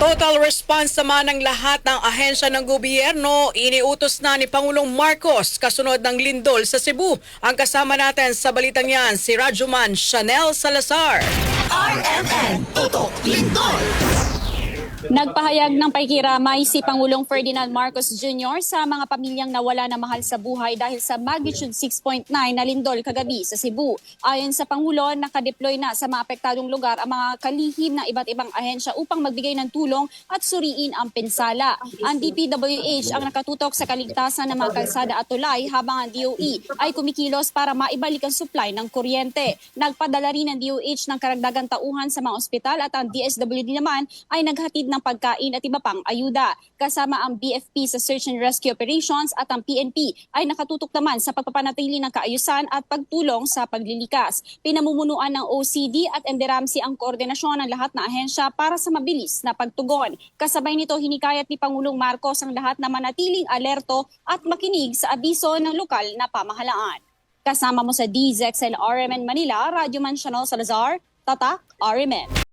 Total response naman ng lahat ng ahensya ng gobyerno, iniutos na ni Pangulong Marcos kasunod ng lindol sa Cebu. Ang kasama natin sa balitang yan, si Rajuman Chanel Salazar. RMN Tutok Lindol. Nagpahayag ng pakikiramay si Pangulong Ferdinand Marcos Jr. sa mga pamilyang nawala na mahal sa buhay dahil sa magnitude 6.9 na lindol kagabi sa Cebu. Ayon sa Pangulo, nakadeploy na sa mga apektadong lugar ang mga kalihim ng iba't ibang ahensya upang magbigay ng tulong at suriin ang pinsala. Ang DPWH ang nakatutok sa kaligtasan ng mga kalsada at tulay habang ang DOE ay kumikilos para maibalik ang supply ng kuryente. Nagpadala rin ng DOH ng karagdagang tauhan sa mga ospital at ang DSWD naman ay naghatid ng pagkain at iba pang ayuda. Kasama ang BFP sa Search and Rescue Operations at ang PNP ay nakatutok naman sa pagpapanatili ng kaayusan at pagtulong sa paglilikas. Pinamumunuan ng OCD at NDRAMC ang koordinasyon ng lahat na ahensya para sa mabilis na pagtugon. Kasabay nito, hinikayat ni Pangulong Marcos ang lahat na manatiling alerto at makinig sa abiso ng lokal na pamahalaan. Kasama mo sa DZXL RMN Manila, Radyo Man Chanel Salazar, Tatak RMN.